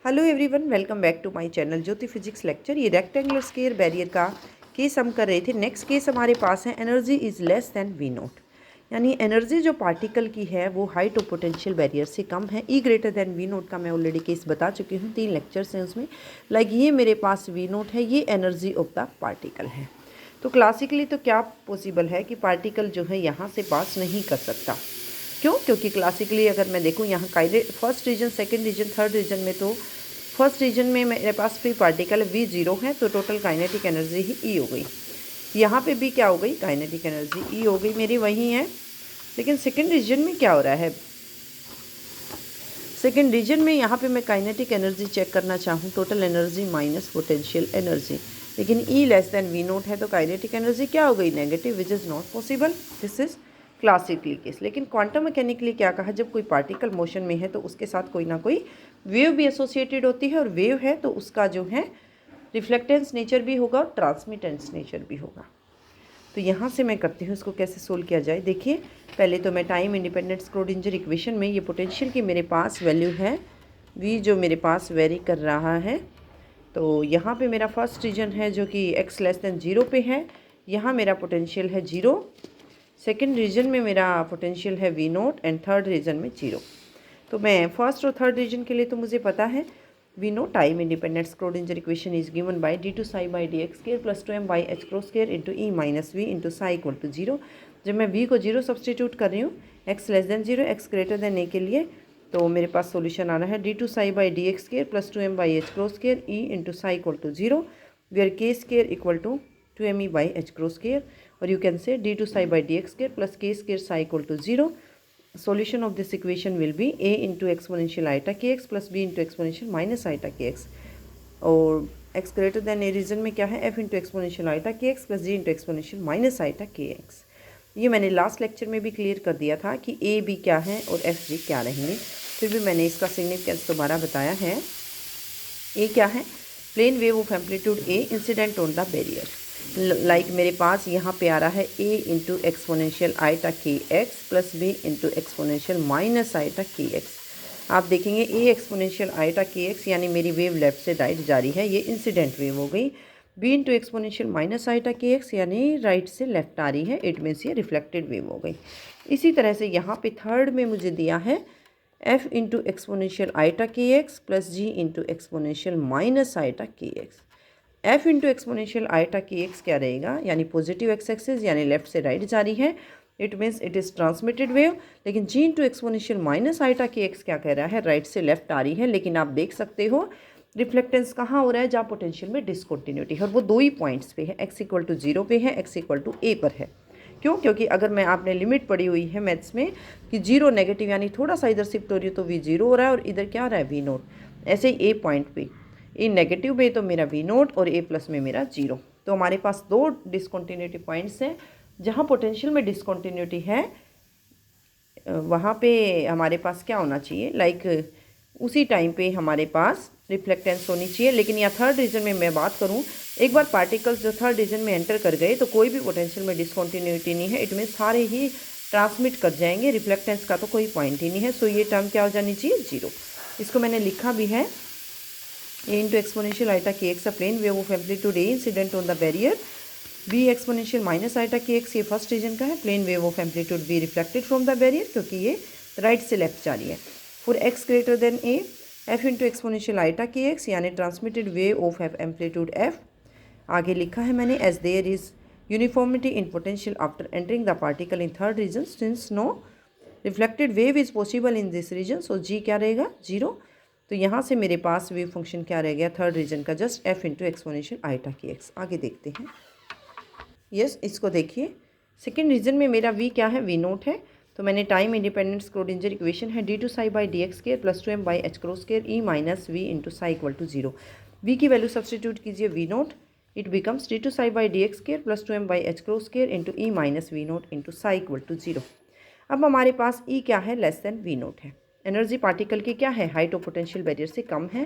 Hello everyone, welcome back to my channel Jyoti physics lecture. ये rectangular square barrier का case हम कर रहे थे। नेक्स्ट केस हमारे पास है energy is less than we naught, यानी एनर्जी जो पार्टिकल की है वो हाइट ऑफ पोटेंशियल बैरियर से कम है। ई ग्रेटर देन वी नोट का मैं ऑलरेडी केस बता चुकी हूँ, 3 लेक्चर्स हैं उसमें। लाइक ये मेरे पास वी नोट है, ये एनर्जी ऑफ द पार्टिकल है। तो क्लासिकली तो क्या पॉसिबल है कि पार्टिकल जो है यहाँ से पास नहीं कर सकता। क्यों? क्योंकि क्लासिकली अगर मैं देखूँ यहाँ first region, second region, third region में, तो फर्स्ट रीजन में मेरे पास फ्री पार्टिकल वी जीरो है, तो टोटल काइनेटिक एनर्जी ही ई हो गई। यहाँ पे भी क्या हो गई? काइनेटिक एनर्जी ई हो गई मेरी, वही है। लेकिन सेकंड रीजन में क्या हो रहा है? सेकंड रीजन में यहाँ पे मैं काइनेटिक एनर्जी चेक करना चाहूँ, total energy minus potential energy, लेकिन ई लेस देन वी नोट है, तो काइनेटिक एनर्जी क्या हो गई? Negative, which is not possible. This is classically case. लेकिन क्वांटम मैकेनिकली क्या कहा, जब कोई पार्टिकल मोशन में है तो उसके साथ कोई ना कोई वेव भी एसोसिएटेड होती है, और वेव है तो उसका जो है रिफ्लेक्टेंस नेचर भी होगा और ट्रांसमिटेंस नेचर भी होगा। तो यहाँ से मैं करती हूँ इसको कैसे सोल्व किया जाए। देखिए, पहले तो मैं टाइम इंडिपेंडेंट स्क्रोडिंजर इक्वेशन में ये पोटेंशियल की मेरे पास वैल्यू है v, जो मेरे पास वेरी कर रहा है। तो यहाँ पे मेरा फर्स्ट रीजन है जो कि x लेस देन 0 पे है, यहाँ मेरा पोटेंशियल है 0। सेकेंड रीजन में मेरा पोटेंशियल है v naught, and third region में 0। तो मैं फर्स्ट और थर्ड रीजन के लिए तो मुझे पता है, we know time independent Schrodinger equation is given by d2 psi by dx square plus 2m by h cross square into e minus v into psi equal to 0। जब मैं v को 0 substitute कर रही हूँ x less than 0, x greater than a के लिए, तो मेरे पास सॉल्यूशन आ रहा है d2 psi by dx square plus 2m by h cross square e into psi equal to 0, where k square equal to 2me by h cross square, or you can say d2 psi by dx square plus k square psi equal to 0। Solution of this equation will be a into exponential iota kx plus b into exponential minus iota kx, और x greater then ए reason में क्या है? f into exponential iota k x plus जी into exponential minus iota k x. ये मैंने last lecture में भी clear कर दिया था कि a b क्या है और f g क्या रहेंगे, फिर भी मैंने इसका सिग्निफिकेंस दोबारा बताया है। a क्या है? Plane wave of amplitude a incident on the barrier. Like मेरे पास यहाँ पे आ रहा है a into exponential iota k x plus b into exponential minus iota k x. आप देखेंगे a exponential iota k x, यानी मेरी वेव लेफ्ट से राइट जा रही है, ये इंसिडेंट वेव हो गई। b into exponential minus iota k x यानी राइट से लेफ्ट आ रही है, इट मीन्स ये रिफ्लेक्टेड वेव हो गई। इसी तरह से यहाँ पे थर्ड में मुझे दिया है f into exponential iota k x plus g into exponential minus iota k x. f into exponential iota की एक्स क्या रहेगा? यानी पॉजिटिव एक्स एक्सिस, यानी लेफ्ट से राइट जा रही है, it means it is transmitted wave. लेकिन g into exponential minus iota की एक्स क्या कह रहा है? राइट से लेफ्ट आ रही है, लेकिन आप देख सकते हो रिफ्लेक्टेंस कहाँ हो रहा है? जहाँ पोटेंशियल में डिसकॉन्टिन्यूटी है, और वो दो ही पॉइंट्स पे है, x इक्वल टू 0 पे है, x इक्वल टू a पर है। क्यों? क्योंकि अगर मैं, आपने लिमिट पढ़ी हुई है मैथ्स में कि 0 नेगेटिव, यानी थोड़ा सा इधर शिफ्ट हो रही है तो v 0 हो रहा है, और इधर क्या आ रहा है? v note. ऐसे ही a पॉइंट पे, ए नेगेटिव में तो मेरा वी नोट और ए प्लस में मेरा 0। तो हमारे पास दो डिसकॉन्टिन्यूटी पॉइंट्स हैं। जहाँ पोटेंशियल में डिसकॉन्टिन्यूटी है वहाँ पे हमारे पास क्या होना चाहिए? लाइक उसी टाइम पे हमारे पास रिफ्लेक्टेंस होनी चाहिए। लेकिन यहाँ थर्ड रीजन में मैं बात करूँ, एक बार पार्टिकल्स जो थर्ड रीजन में एंटर कर गए तो कोई भी पोटेंशियल में डिसकॉन्टिन्यूटी नहीं है, इट मीन सारे ही ट्रांसमिट कर जाएंगे, रिफ्लेक्टेंस का तो कोई पॉइंट ही नहीं है। सो ये टर्म क्या हो जानी चाहिए? 0। इसको मैंने लिखा भी है, a into exponential iota kx a plane wave of amplitude a incident on the barrier, b exponential minus iota kx ये फर्स्ट रीजन का है, plane wave of amplitude b reflected from the barrier, क्योंकि ये right से left जा रही है। For x greater than a, f into exponential iota k x, यानी transmitted wave of amplitude f। आगे लिखा है मैंने, as there is uniformity in potential after entering the particle in third region, since no reflected wave is possible in this region, so g क्या रहेगा? 0। तो यहाँ से मेरे पास वेव फंक्शन क्या रह गया थर्ड रीजन का? Just f into exponential iota की एक्स। आगे देखते हैं। यस, इसको देखिए, सेकेंड रीजन में मेरा v क्या है? v नोट है। तो मैंने टाइम इंडिपेंडेंट स्क्रोडिंजर इक्वेशन है d2 psi by d x square plus 2m by h cross square e minus v into psi equal to 0। v की वैल्यू सब्सटीट्यूट कीजिए, v naught, it becomes d2 psi by d x square plus 2m by h cross square into e minus v naught into psi equal to 0। अब हमारे पास e क्या है? Less than v naught है। Energy particle की क्या है? Height of potential barrier से कम है।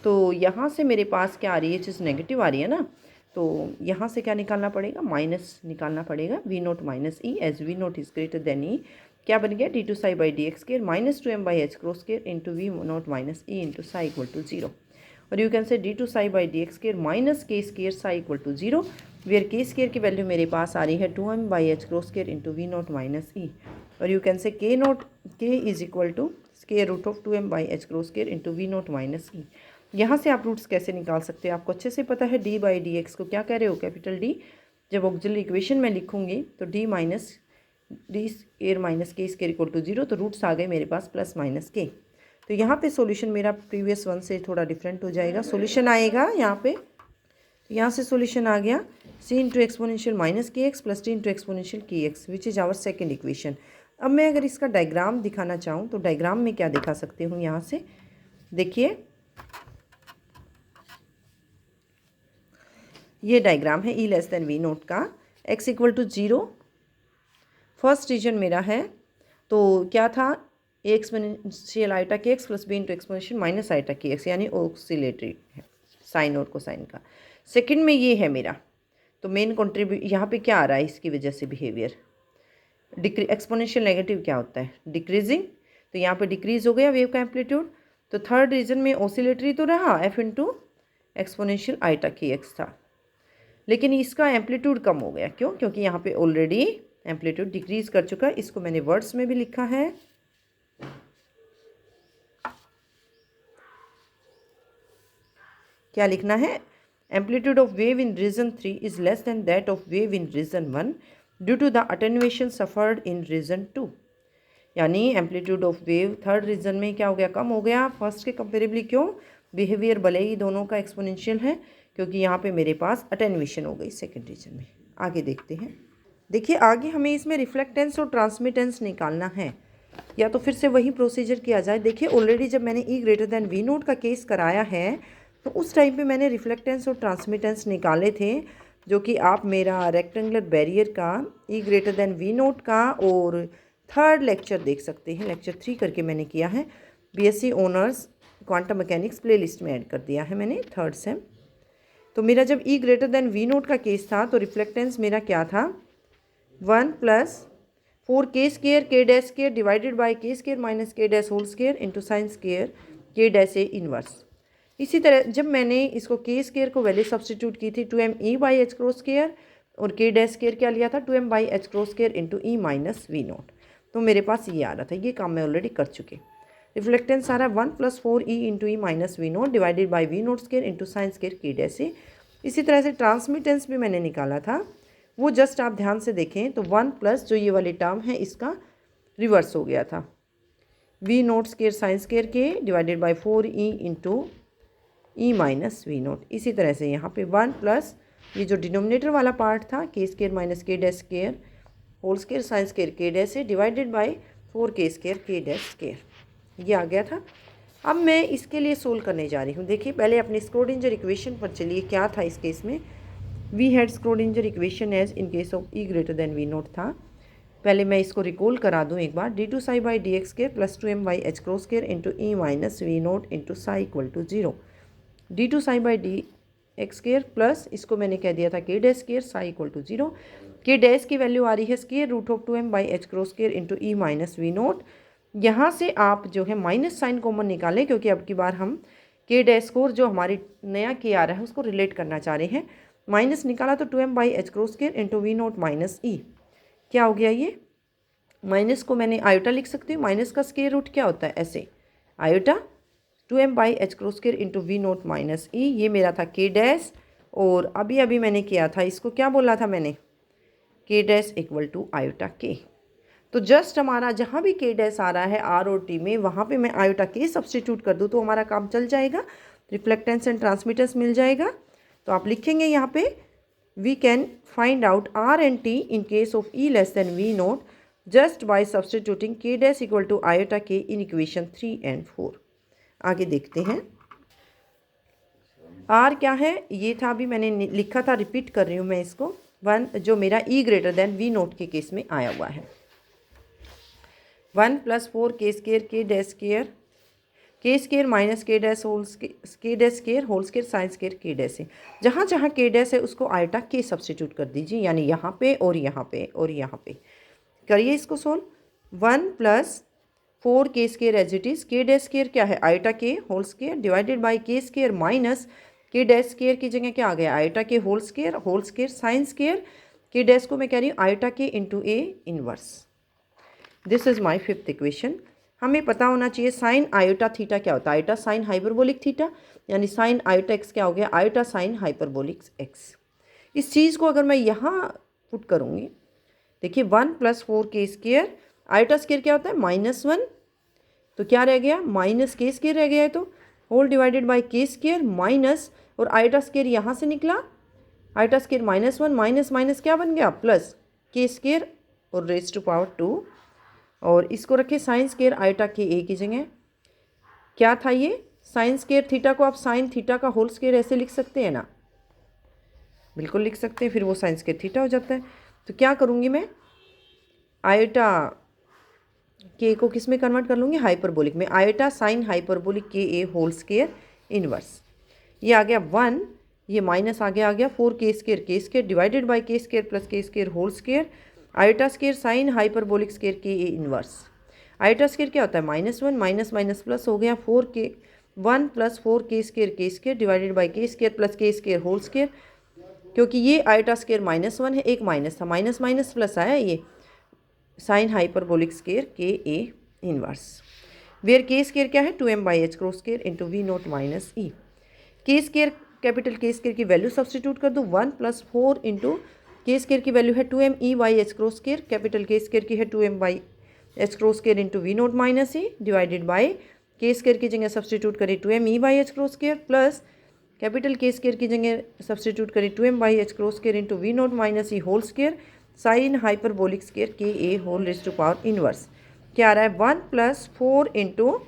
तो यहाँ से मेरे पास क्या आ रही है? चीज़ नेगेटिव आ रही है ना, तो यहाँ से क्या निकालना पड़ेगा? माइनस निकालना पड़ेगा, V naught minus E, as V naught is greater than E, क्या बन गया, d two psi by d x square minus 2m/h cross square into we naught minus E into psi equal to 0। और you can say d two psi by d x square minus k square psi equal to 0, where k square की value मेरे पास आ रही है 2m/h cross square into we naught minus E. और you can say k is equal to square root of 2m/h cross square into we naught minus E. यहाँ से आप रूट्स कैसे निकाल सकते हैं, आपको अच्छे से पता है डी बाई डी एक्स को क्या कह रहे हो, कैपिटल डी। जब ऑक्सिलरी इक्वेशन में लिखूंगी तो D minus D square minus k square equal to 0, तो रूट्स आ गए मेरे पास प्लस माइनस के। तो यहाँ पे सॉल्यूशन मेरा प्रीवियस वन से थोड़ा डिफरेंट हो जाएगा। सॉल्यूशन आएगा यहाँ पे, तो यहाँ से सॉल्यूशन आ गया c into exponential minus k x plus t into exponential k x which is our second equation. अब मैं अगर इसका डायग्राम दिखाना चाहूँ तो डायग्राम में क्या दिखा सकती हूँ, यहाँ से देखिए ये डायग्राम है e less than we naught का, x equal to 0 first region मेरा है। तो क्या था, a exponential iota k x plus b into exponential minus iota k x, यानी ऑक्सीलेटरी है साइन और कोसाइन का। सेकंड में ये है मेरा, तो मेन कंट्रीब्यूट यहाँ पे क्या आ रहा है इसकी वजह से बिहेवियर एक्सपोनेंशियल नेगेटिव क्या होता है, डिक्रीजिंग, तो यहाँ पे डिक्रीज हो गया वेव का एम्पलीट्यूड। तो थर्ड रीजन में ऑसिलेटरी तो रहा F into exponential iota k x था, लेकिन इसका एम्पलीट्यूड कम हो गया। क्यों, क्योंकि यहाँ पे ऑलरेडी एम्पलीट्यूड डिक्रीज कर चुका है। इसको मैंने वर्ड्स में भी लिखा है, क्या लिखना है, amplitude of wave in region 3 is less than that of wave in region 1 due to the attenuation suffered in region 2। यानी amplitude of wave third region में क्या हो गया, कम हो गया फर्स्ट के कंपेरेबली। क्यों, बिहेवियर भले ही दोनों का एक्सपोनेंशियल है, क्योंकि यहाँ पे मेरे पास अटेन्युएशन हो गई सेकेंड रीजन में। आगे देखते हैं, देखिए आगे हमें इसमें रिफ्लेक्टेंस और ट्रांसमिटेंस निकालना है, या तो फिर से वही प्रोसीजर किया जाए। देखिए ऑलरेडी जब मैंने ई ग्रेटर देन वी नोट का केस कराया है तो उस टाइम पे मैंने रिफ्लेक्टेंस और ट्रांसमिटेंस निकाले थे, जो कि आप मेरा रेक्टेंगुलर बैरियर का ई ग्रेटर देन वी नोट का और थर्ड लेक्चर देख सकते हैं, लेक्चर 3 करके मैंने किया है। BSc honours quantum mechanics playlist में ऐड कर दिया है मैंने थर्ड सेम। तो मेरा जब ई ग्रेटर देन वी नोट का केस था तो रिफ्लेक्टेंस मेरा क्या था, 1 plus 4 k square k dash square divided by k square minus k dash whole square into sine square k dash a inverse. इसी तरह जब मैंने इसको के स्केयर को वैल्यू सब्सटीट्यूट की थी 2m/h क्रॉस स्केयर, और के डैश स्केयर क्या लिया था 2m/h cross square into E minus we naught, तो मेरे पास ये आ रहा था। ये काम मैं ऑलरेडी कर चुके। रिफ्लेक्टेंस आ रहा है 1 plus 4e into E minus we naught divided by we naught square into sine square k dash a. इसी तरह से ट्रांसमिटेंस भी मैंने निकाला था, वो जस्ट आप ध्यान से देखें तो 1 प्लस जो ये वाली टर्म है इसका रिवर्स हो गया था, V naught square sine square k divided by 4e into E minus we naught. इसी तरह से यहाँ पे 1 प्लस ये जो डिनोमिनेटर वाला पार्ट था k square minus k dash square whole square sine square k dash से divided by 4k square k dash square, ये आ गया था। अब मैं इसके लिए सोल्व करने जा रही हूँ। देखिए पहले अपनी स्क्रोडिंजर इक्वेशन पर चलिए, क्या था इस केस में, we had Schrodinger equation as in case of E greater than we naught था। पहले मैं इसको रिकॉल करा दूँ एक बार, d two psi by d x square plus 2m/h cross square into E minus we naught into psi equal to 0, d two psi by d x square plus इसको मैंने कह दिया था k dash square psi equal to 0। K dash की value आ रही है square root of 2m/h cross square into E minus we naught. यहाँ से आप जो है माइनस साइन कॉमन निकालें, क्योंकि अब की बार हम के डैश स्कोर जो हमारी नया के आ रहा है उसको रिलेट करना चाह रहे हैं। माइनस निकाला तो 2m/h cross square into we naught minus E, क्या हो गया, ये माइनस को मैंने आयोटा लिख सकती हूँ। माइनस का स्केयर रूट क्या होता है, ऐसे iota 2m/h cross square into we naught minus E, ये मेरा था के डैश। और अभी अभी मैंने किया था, इसको क्या बोला था मैंने, के डैश इक्वल टू आयोटा के। तो जस्ट हमारा जहाँ भी के डैश आ रहा है आर और टी में, वहाँ पे मैं आयोटा के सब्सटीट्यूट कर दूँ तो हमारा काम चल जाएगा, रिफ्लेक्टेंस एंड ट्रांसमिटेंस मिल जाएगा। तो आप लिखेंगे यहाँ पे we can find out r and t in case of e less than we naught just by substituting k dash equal to iota k in equation 3 and 4। आगे देखते हैं, आर क्या है, ये था अभी मैंने लिखा था, रिपीट कर रही हूँ मैं इसको, 1 जो मेरा e greater than we naught के केस में आया हुआ है, 1 plus 4k square k dash square k square minus k dash whole k dash square whole square sine square k dash है। जहाँ जहाँ के डैश है उसको आयोटा के सब्सटीट्यूट कर दीजिए, यानी यहाँ पे और यहाँ पे और यहाँ पे करिए इसको solve. 1 plus 4 k square as it is, के डैश स्केयर क्या है iota k whole square divided by k square minus k dash square की जगह क्या आ गया iota k whole square sine square k dash को मैं कह रही हूँ आइटा के into A inverse. This is my fifth equation. हमें पता होना चाहिए साइन आयोटा थीटा क्या होता है, आयोटा साइन हाइपरबोलिक थीटा, यानी साइन आयोटा एक्स क्या हो गया आयोटा साइन हाइपरबोलिक एक्स। इस चीज़ को अगर मैं यहाँ पुट करूँगी, देखिए 1 plus 4 k square, iota square क्या होता है -1, तो क्या रह गया माइनस के स्केयर रह गया है, तो whole divided by k square minus, और आयोटा स्केयर यहाँ से निकला, आयोटा स्केयर -1 माइनस माइनस क्या बन गया प्लस के स्केयर और रेज टू पावर 2, और इसको रखे साइन स्केयर आयोटा के ए की जगह। क्या था ये साइन स्केयर थीटा को आप साइन थीटा का होल स्केयर ऐसे लिख सकते हैं ना, बिल्कुल लिख सकते हैं, फिर वो साइन स्केयर थीटा हो जाता है। तो क्या करूँगी मैं आयोटा के को किस में कन्वर्ट कर लूँगी हाइपरबोलिक में, आयोटा साइन हाइपरबोलिक के ए होल स्केयर इनवर्स। ये आ गया 1, ये माइनस आ गया 4 k square divided by k square plus k square whole square iota square sine hyperbolic square k a inverse. Iota square क्या होता है -1 माइनस माइनस प्लस हो गया 1 plus 4 k square divided by k square plus k square whole square, क्योंकि ये iota square -1 है, एक minus था, माइनस माइनस प्लस आया ये sign hyperbolic square k a inverse, where k square क्या है 2m by h cross square into we naught minus E. K square capital k square की वैल्यू सब्सटीट्यूट कर दूँ 1 प्लस 4 इंटू के स्केयर की value है 2m E by h cross square, capital k square की है 2m by h cross square into we naught minus E divided by k square की जगह substitute करें 2m E by h cross square plus capital k square की जगह substitute करें 2m by h cross square into we naught minus E whole square sine hyperbolic square k a whole raise to power inverse. क्या आ रहा है 1 plus 4 into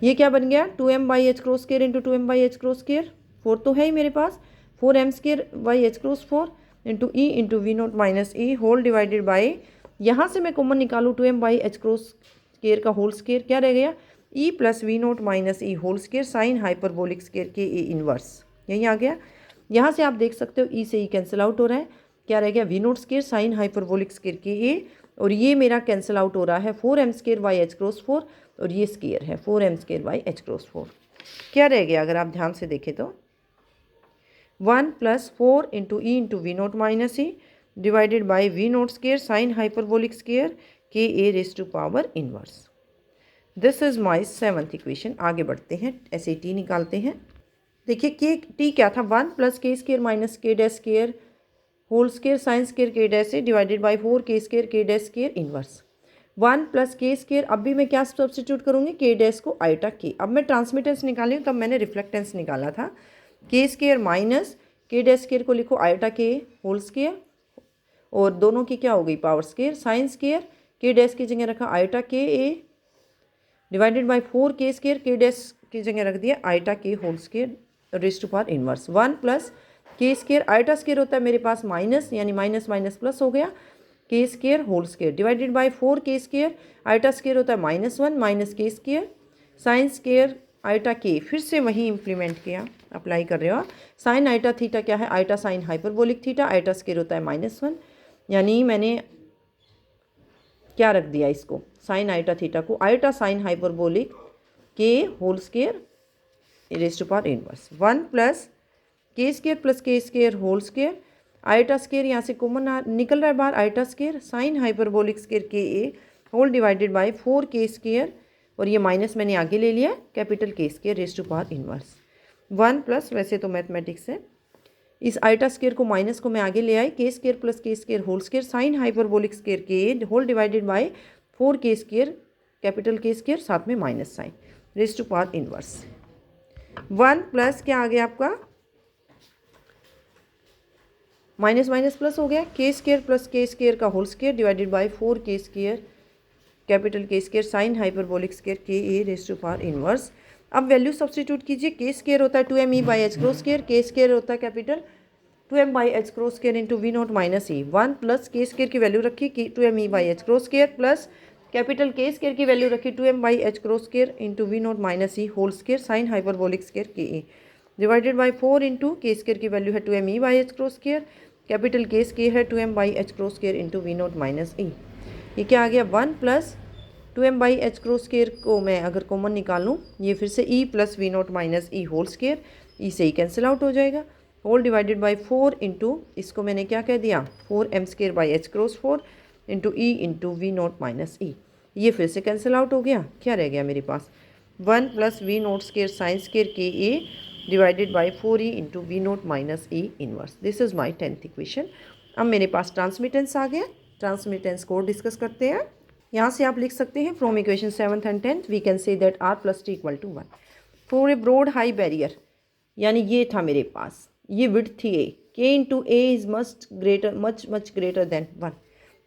ये क्या बन गया 2m by h cross square into 2m by h cross square, 4 तो है ही मेरे पास, 4m square by h cross 4 into E into we naught minus E whole divided by, यहाँ से मैं कॉमन निकालूँ 2m by h cross square का होल स्केयर, क्या रह गया e plus v naught minus E whole square sine hyperbolic square k a inverse, यही आ गया। यहाँ से आप देख सकते हो ई से ई कैंसिल आउट हो रहा है, क्या रह गया v naught square sine hyperbolic square k a, और ये मेरा कैंसिल आउट हो रहा है 4m square by h cross 4, और ये स्केयर है 4m square by h cross 4। क्या रह गया अगर आप ध्यान से देखें तो 1 plus 4 into E into we naught minus E divided by we naught square sine hyperbolic square k a raise to power inverse. This is my 7th equation. आगे बढ़ते हैं, ऐसे टी निकालते हैं। देखिए के टी क्या था 1 plus k square minus k dash square whole square sine square k dash से divided by 4 k dash square inverse. 1 plus k square, अब भी मैं क्या सब्सटीट्यूट करूँगी के डैश को आइटा के, अब मैं ट्रांसमिटेंस निकाली हूँ तब मैंने रिफ्लेक्टेंस निकाला था, k square minus k dash square को लिखो आइटा के होल स्केयर, और दोनों की क्या हो गई power square, sine square k dash की जगह रखा आइटा के a divided by 4 k dash की जगह रख दिया iota k whole square raise to power inverse. 1 plus k square, iota square होता है मेरे पास माइनस, यानी माइनस माइनस प्लस हो गया k square whole square divided by 4 k square, iota square होता है -1 minus k square sine square iota के, फिर से वही इम्प्लीमेंट किया, अप्लाई कर रहे हो आप। साइन आइटा थीटा क्या है iota sine hyperbolic theta, iota square होता है -1, यानी मैंने क्या रख दिया इसको साइन आइटा थीटा को iota sine hyperbolic k whole square raise to power inverse. 1 plus k square whole square, iota square यहाँ से कॉमन निकल रहा है बाहर, iota square sine hyperbolic square k a whole divided by 4 k square, और ये minus मैंने आगे ले लिया capital k square raise to power inverse. 1 plus, वैसे तो मैथमेटिक्स है, इस आइटा स्केयर को माइनस को मैं आगे ले आई k square plus k square whole square sine hyperbolic square k a whole divided by 4 k square capital k square साथ में minus sine raise to power inverse. 1 plus क्या आ गया आपका माइनस माइनस प्लस हो गया k square plus k square का whole square divided by 4 k square capital k square sine hyperbolic square k a raise to power inverse. अब value substitute कीजिए, k square होता है 2m E by h cross square, k square होता है capital 2m by h cross square into we naught minus e. 1 plus k square की value रखी 2m E by h cross square plus capital k square की value रखी 2m by h cross square into we naught minus E whole square sine hyperbolic square k a divided by 4 into k square की value है 2m E by h cross square, capital k square है 2m by h cross square into we naught minus E. ये क्या आ गया 1 plus 2m/h cross square को मैं अगर कॉमन निकालूँ, ये फिर से e plus we naught minus E whole square, E से ही कैंसिल आउट हो जाएगा, होल डिवाइडेड बाई 4 इंटू इसको मैंने क्या कह दिया 4m² cross 4 into E into we naught minus E, ये फिर से कैंसिल आउट हो गया। क्या रह गया मेरे पास 1 plus we naught square sine square k a divided by 4e into we naught minus E inverse. This is my 10th equation. अब मेरे पास ट्रांसमिटेंस आ गया, ट्रांसमिटेंस को डिस्कस करते हैं। यहाँ से आप लिख सकते हैं from equation 7th and 10th we can say that r plus t equal to 1 for a broad high barrier, यानी ये था मेरे पास, ये विड्थ थी ए, के into A is much greater than 1।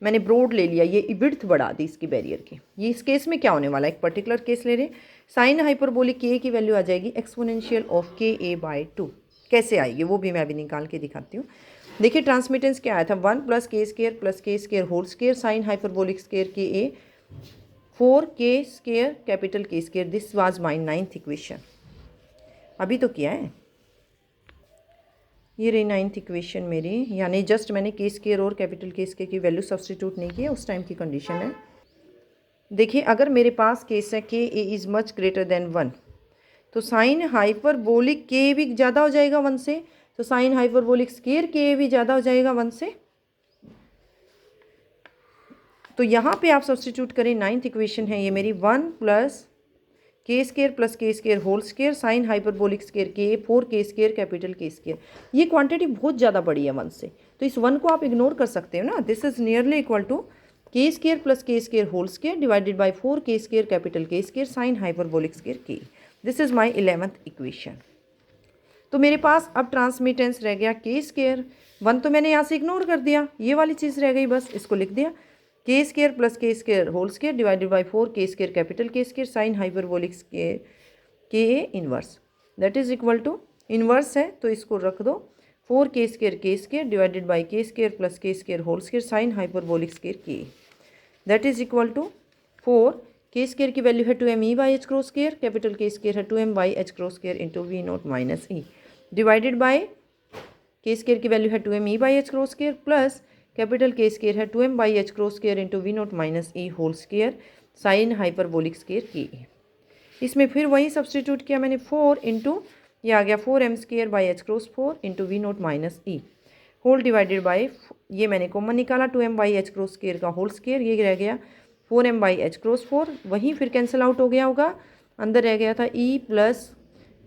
मैंने ब्रॉड ले लिया, ये विड्थ बढ़ा दी इसकी बैरियर की। ये इस केस में क्या होने वाला है, एक पर्टिकुलर केस ले रहे हैं, साइन हाइपरबोलिक के की वैल्यू आ जाएगी एक्सपोनेंशियल ऑफ के ए बाई 2। कैसे आएगी वो भी मैं अभी निकाल के दिखाती हूँ। देखिए ट्रांसमिटेंस क्या आया था 1 plus k square whole square sine hyperbolic square k a 4 k square capital k square. This was my 9th equation. अभी तो किया है, ये रही 9th इक्वेशन मेरी, यानी जस्ट मैंने के स्केयर और कैपिटल के स्केयर की वैल्यू सब्सटीट्यूट नहीं की, उस टाइम की कंडीशन है। देखिए अगर मेरे पास केस है के A is much greater than 1, तो साइन हाइपरबोलिक के भी ज़्यादा हो जाएगा 1 से, तो साइन हाइपरबोलिक स्केयर के भी ज़्यादा हो जाएगा 1 से। तो यहाँ पे आप सब्सटीट्यूट करें, 9th इक्वेशन है ये मेरी 1 plus k square whole square sine hyperbolic square k 4 k square capital k square. ये क्वांटिटी बहुत ज़्यादा बड़ी है 1 से, तो इस 1 को आप इग्नोर कर सकते हो ना। This is nearly equal to k square whole square divided by 4 k square capital k square sine hyperbolic square k. This is my 11th equation. तो मेरे पास अब ट्रांसमिटेंस रह गया के स्केयर, 1 तो मैंने यहाँ से इग्नोर कर दिया, ये वाली चीज़ रह गई, बस इसको लिख दिया k square whole square divided by 4 k square capital k square sine hyperbolic square k inverse. That is equal to inverse है तो इसको रख दो 4 k square divided by k square whole square sine hyperbolic square k. That is equal to 4 k square की value है 2m/h cross square, capital k square है 2m/h cross square into we naught minus E divided by k square की value है 2m/h cross square plus capital k square है 2m/h cross square into we naught minus E whole square sine hyperbolic square k. इसमें फिर वही substitute किया मैंने 4 into ये आ गया 4m² cross 4 into we naught minus E whole divided by, ये मैंने कॉमन निकाला 2m/h क्रोस स्केयर का होल स्केयर, ये रह गया 4m/h क्रोस 4, वहीं फिर कैंसिल आउट हो गया होगा, अंदर रह गया था e plus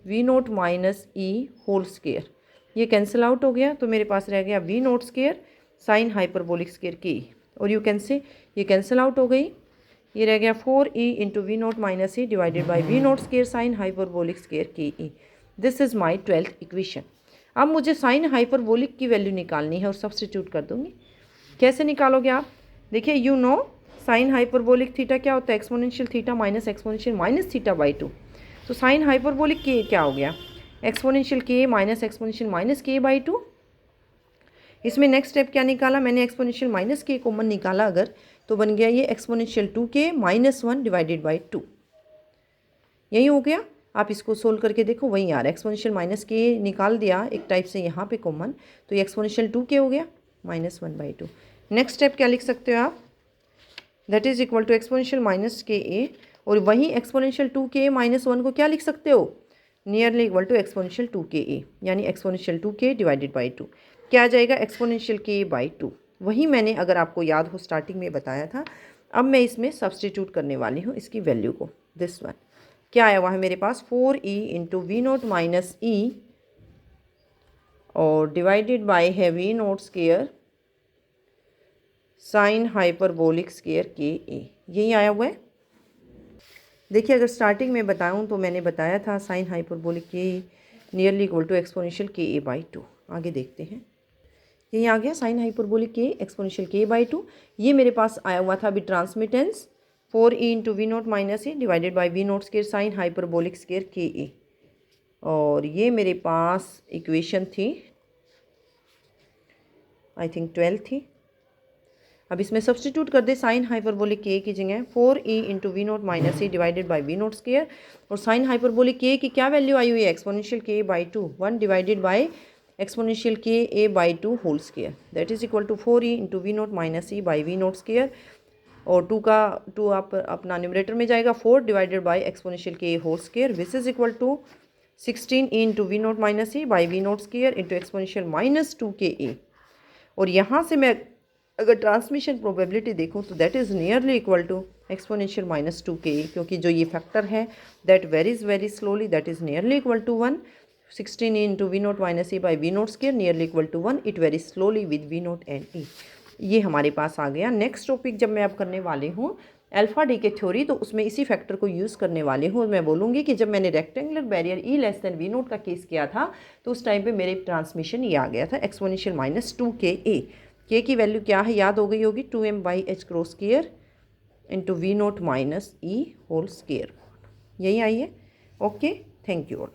we naught minus E whole square, ये कैंसिल आउट हो गया, तो मेरे पास रह गया v naught square sine hyperbolic square k, और यू कैन से ये कैंसिल आउट हो गई, ये रह गया 4e into we naught minus E divided by we naught square sine hyperbolic square k E. This is my 12th equation. अब मुझे साइन हाइपरबोलिक की वैल्यू निकालनी है और सब्सटीट्यूट कर दूंगी। कैसे निकालोगे आप, देखिए you know sign hyperbolic theta क्या होता है, exponential theta minus exponential minus theta by 2। तो साइन हाइपरबोलिक के क्या हो गया, एक्सपोनेंशियल के माइनस एक्सपोनेंशियल माइनस के बाई 2। इसमें नेक्स्ट स्टेप क्या निकाला मैंने, एक्सपोनेंशियल माइनस के कॉमन निकाला अगर, तो बन गया ये exponential 2k minus 1 divided by 2। यही हो गया, आप इसको सोल्व करके देखो, वही आ रहा है, एक्सपोनेंशियल माइनस के निकाल दिया एक टाइप से यहाँ पे कॉमन, तो ये एक्सपोनेंशियल 2k हो गया माइनस 1 बाई 2। नेक्स्ट स्टेप क्या लिख सकते हो आप, that is equal to exponential minus k a, और वहीं एक्सपोनेंशियल 2k माइनस 1 को क्या लिख सकते हो, nearly equal to exponential 2ka, यानी एक्सपोनेंशियल 2k डिवाइडेड बाई 2 क्या आ जाएगा, एक्सपोनेंशियल k बाई 2। वही मैंने अगर आपको याद हो स्टार्टिंग में बताया था। अब मैं इसमें सब्सटीट्यूट करने वाली हूँ इसकी वैल्यू को, दिस वन क्या आया हुआ है मेरे पास 4e into we naught minus E और डिवाइडेड बाई है V naught square sine hyperbolic square k a, यही आया हुआ है। देखिए अगर स्टार्टिंग में बताऊँ तो मैंने बताया था साइन हाइपरबोलिक के nearly equal to exponential k a by 2। आगे देखते हैं, यही आ गया sine hyperbolic k exponential k by 2। ये मेरे पास आया हुआ था अभी transmittance 4e into we naught minus E divided by we naught square sine hyperbolic square k a, और ये मेरे पास इक्वेशन थी आई थिंक 12 थी। अब इसमें सब्सटीट्यूट कर दे साइन हाइपरबोलिक के की जगह 4e into we naught minus E divided by we naught square, और साइन हाइपरबोलिक के की क्या वैल्यू आई हुई है, exponential k by 2 1 divided by exponential k a by 2 whole square, that is equal to 4e into we naught minus E by we naught square और 2 आप अपना numerator में जाएगा, 4 divided by exponential k whole square which is equal to 16 into we naught minus a by we naught square into exponential minus 2 और यहाँ से मैं अगर ट्रांसमिशन प्रोबेबिलिटी देखूँ तो that is nearly equal to exponential minus 2 क्योंकि जो ये फैक्टर है that varies very slowly, that is nearly equal to 1. 16 into we naught minus a by we naught square nearly equal to 1. It very slowly with V naught and a. ये हमारे पास आ गया. Next topic जब मैं अब करने वाली हूँ alpha D के थ्योरी, तो उसमें इसी फैक्टर को यूज़ करने वाले हूँ. मैं बोलूँगी कि जब मैंने rectangular barrier e less than we naught का केस किया था तो उस टाइम पे मेरे ट्रांसमिशन ये आ गया था एक्सपोनेंशियल माइनस 2 के की वैल्यू क्या है याद हो गई होगी, 2m by h cross square into we naught minus E whole square. यही आई है. Okay, thank you all.